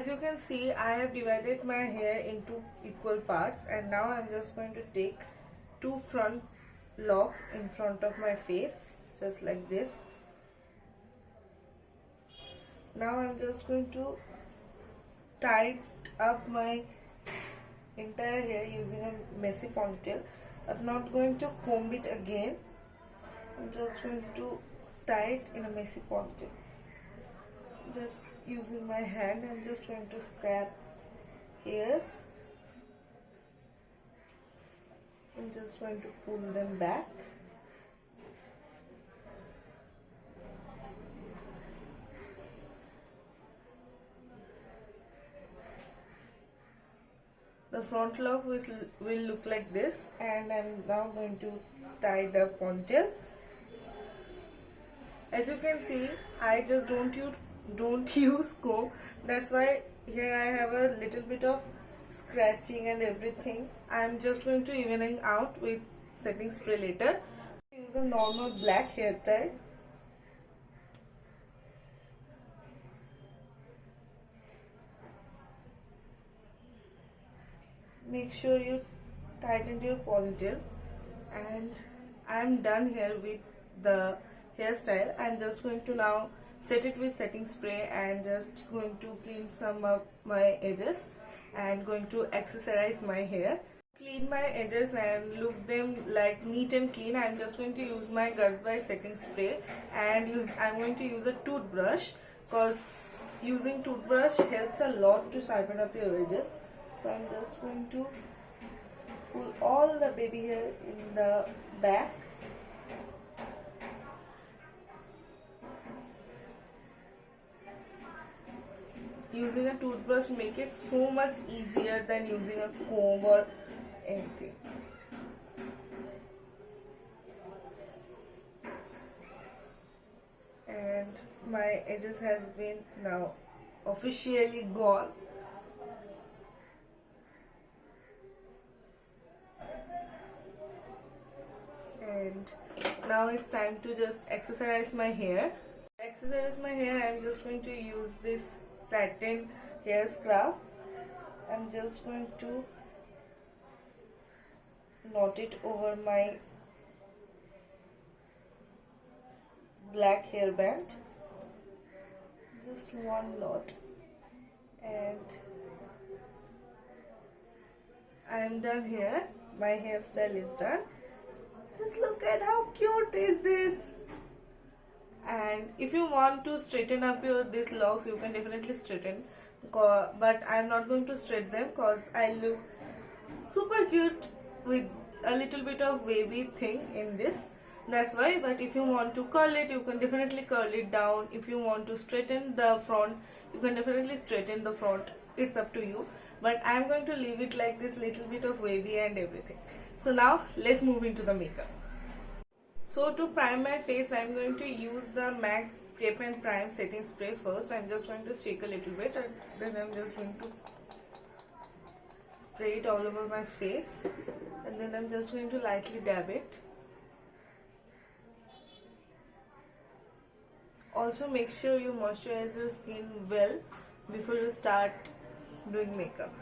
as you can see, I have divided my hair into equal parts, and now I'm just going to take two front locks in front of my face, just like this. Now I'm just going to tie up my entire hair using a messy ponytail. I'm not going to comb it again. I'm just going to tie it in a messy ponytail. Just using my hand, I'm just going to scrap hairs. I'm just going to pull them back. The front lock will look like this, and I'm now going to tie the ponytail. As you can see, I just don't use comb. That's why here I have a little bit of scratching and everything. I'm just going to evening out with setting spray later. Use a normal black hair tie. Make sure you tighten your ponytail, and I'm done here with the hairstyle. I'm just going to now set it with setting spray and just going to clean some of my edges and going to accessorize my hair. Clean my edges and look them like neat and clean. I'm just going to use my Gatsby setting spray and I'm going to use a toothbrush, because using toothbrush helps a lot to sharpen up your edges. So I'm just going to pull all the baby hair in the back. Using a toothbrush makes it so much easier than using a comb or anything. And my edges has been now officially gone. And now it's time to just accessorize my hair. To accessorize my hair, I'm just going to use this satin hair scrub. I'm just going to knot it over my black hairband. Just one knot, and I'm done here. My hairstyle is done. Just look at how cute is this. And if you want to straighten up these locks, you can definitely straighten, but I'm not going to straighten them because I look super cute with a little bit of wavy thing in this. That's why. But if you want to curl it, you can definitely curl it down. If you want to straighten the front, you can definitely straighten the front. It's up to you, but I'm going to leave it like this, little bit of wavy and everything. So now let's move into the makeup. So to prime my face, I'm going to use the MAC Prep and Prime setting spray first. I'm just going to shake a little bit, and then I'm just going to spray it all over my face, and then I'm just going to lightly dab it. Also make sure you moisturize your skin well before you start doing makeup.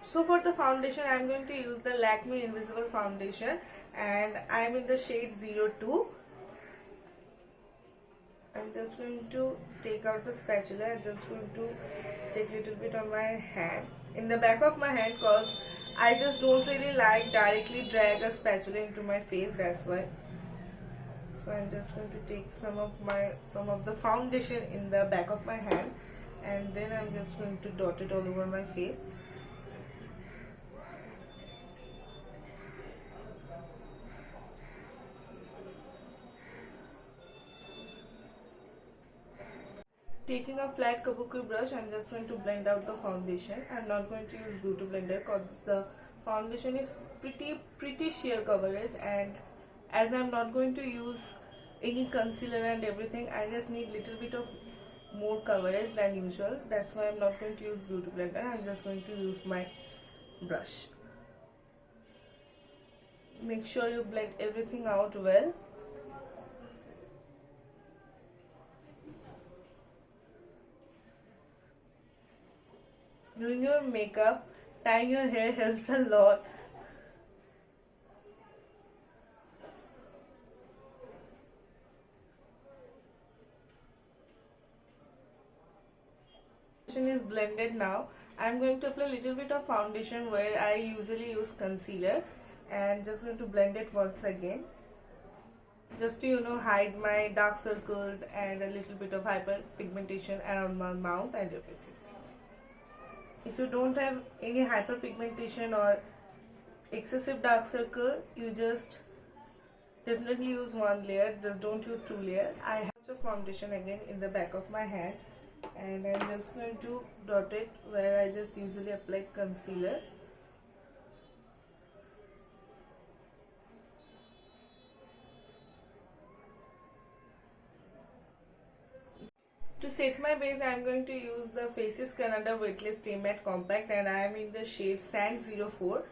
So for the foundation, I'm going to use the Lakme Invisible Foundation, and I'm in the shade 02. I'm just going to take out the spatula. I'm just going to take a little bit on my hand, in the back of my hand, because I just don't really like directly drag a spatula into my face. That's why. So I'm just going to take some of the foundation in the back of my hand, and then I'm just going to dot it all over my face. Taking a flat kabuki brush, I'm just going to blend out the foundation. I'm not going to use beauty blender because the foundation is pretty sheer coverage, and as I'm not going to use any concealer and everything, I just need little bit of more coverage than usual. That's why I'm not going to use beauty blender. I'm just going to use my brush. Make sure you blend everything out well. doing your makeup, tying your hair helps a lot. Is blended now. I'm going to apply a little bit of foundation where I usually use concealer, and just going to blend it once again, just to hide my dark circles and a little bit of hyperpigmentation around my mouth and everything. If you don't have any hyperpigmentation or excessive dark circle, you just definitely use one layer, just don't use two layers. I have some foundation again in the back of my hand, and I'm just going to dot it where I just usually apply concealer. To set my base, I am going to use the Faces Canada Weightless Stay Matte Compact, and I am in the shade Sand 04.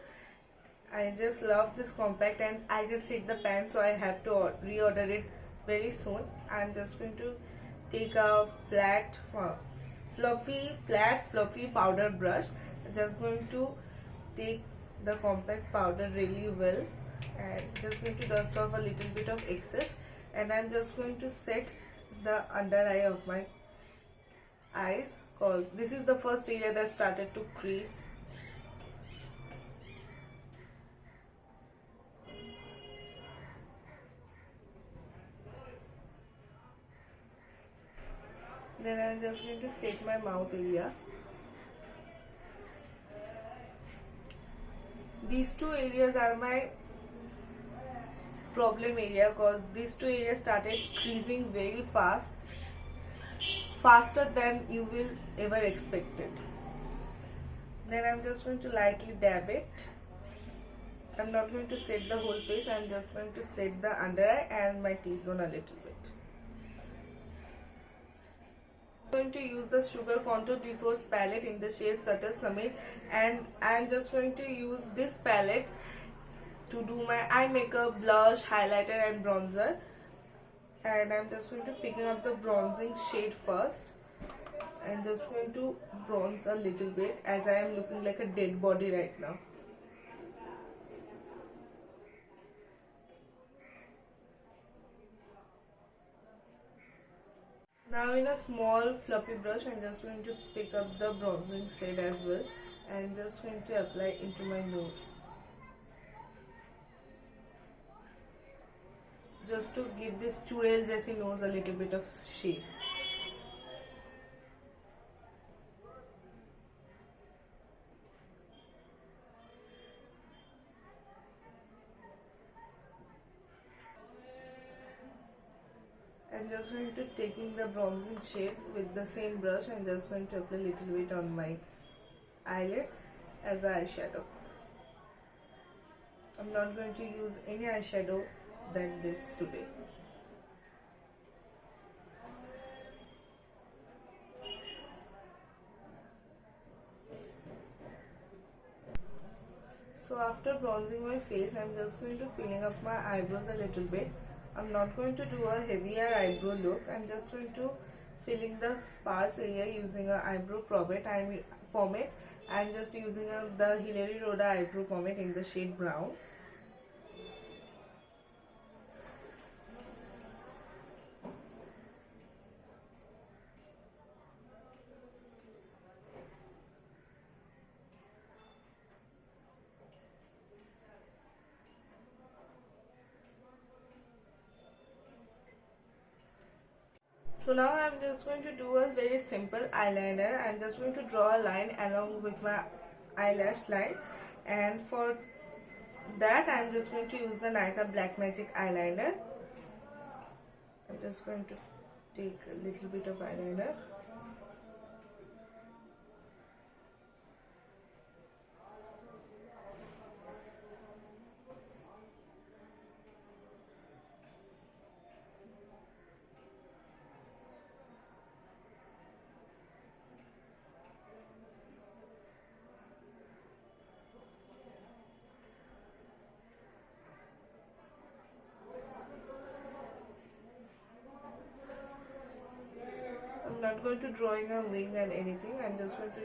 I just love this compact and I just hit the pan, so I have to reorder it very soon. I am just going to take a flat fluffy powder brush. Just going to take the compact powder really well and just going to dust off a little bit of excess, and I'm just going to set the under eye of my eyes, cause this is the first area that started to crease. Then I'm just going to set my mouth area. These two areas are my problem area, cause these two areas started creasing very fast, faster than you will ever expect it. Then I'm just going to lightly dab it. I'm not going to set the whole face, I'm just going to set the under eye and my T-zone a little bit. I'm going to use the Sugar Contour Diffuse palette in the shade Subtle Summit, and I'm just going to use this palette to do my eye makeup, blush, highlighter and bronzer. And I'm just going to picking up the bronzing shade first and just going to bronze a little bit, as I am looking like a dead body right now. Now in a small fluffy brush, I'm just going to pick up the bronzing shade as well and just going to apply into my nose, just to give this churel jaisi nose a little bit of shape. I'm just going to taking the bronzing shade with the same brush and just going to apply a little bit on my eyelids as an eyeshadow. I'm not going to use any eyeshadow than this today. So after bronzing my face, I'm just going to filling up my eyebrows a little bit. I'm not going to do a heavier eyebrow look. I'm just going to filling the sparse area using a eyebrow pomade. I'm just using the Hilary Rhoda eyebrow pomade in the shade brown. So now I'm just going to do a very simple eyeliner. I'm just going to draw a line along with my eyelash line, and for that I'm just going to use the Nykaa Black Magic eyeliner. I'm just going to take a little bit of eyeliner. I'm not going to drawing a wing and anything. I'm just going to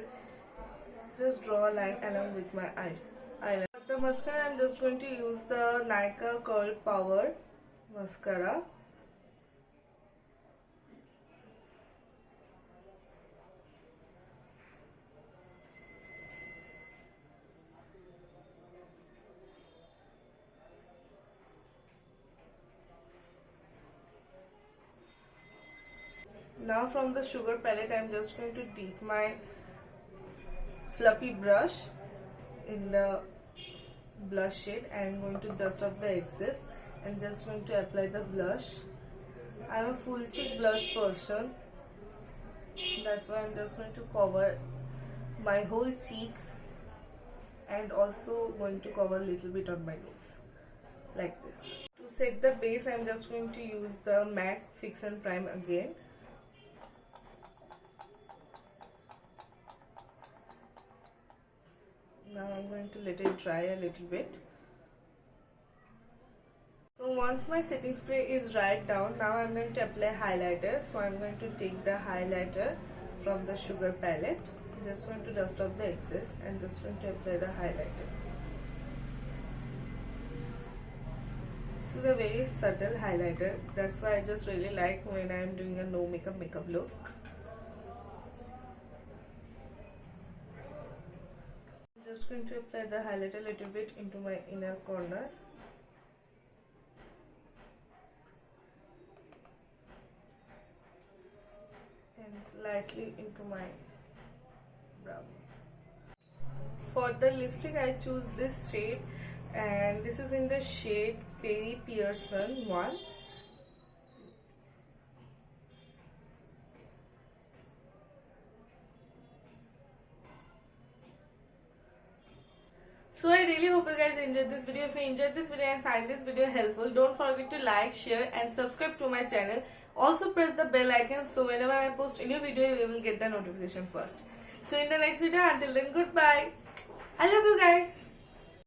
just draw a line along with my eyeliner. For the mascara, I'm just going to use the Nykaa Curl Power mascara. Now from the Sugar palette, I'm just going to dip my fluffy brush in the blush shade. I'm going to dust off the excess and just going to apply the blush. I'm a full cheek blush person, that's why I'm just going to cover my whole cheeks and also going to cover a little bit on my nose like this. To set the base, I'm just going to use the MAC Fix and Prime again. Now I'm going to let it dry a little bit. So once my setting spray is dried down, now I'm going to apply highlighter. So I'm going to take the highlighter from the Sugar palette. Just going to dust off the excess and just going to apply the highlighter. This is a very subtle highlighter. That's why I just really like when I'm doing a no makeup look. Just going to apply the highlight a little bit into my inner corner. And lightly into my brow. For the lipstick, I choose this shade, and this is in the shade Perry Pearson 1. So I really hope you guys enjoyed this video. If you enjoyed this video and find this video helpful, don't forget to like, share and subscribe to my channel. Also press the bell icon so whenever I post a new video, you will get the notification first. So in the next video, until then, goodbye. I love you guys.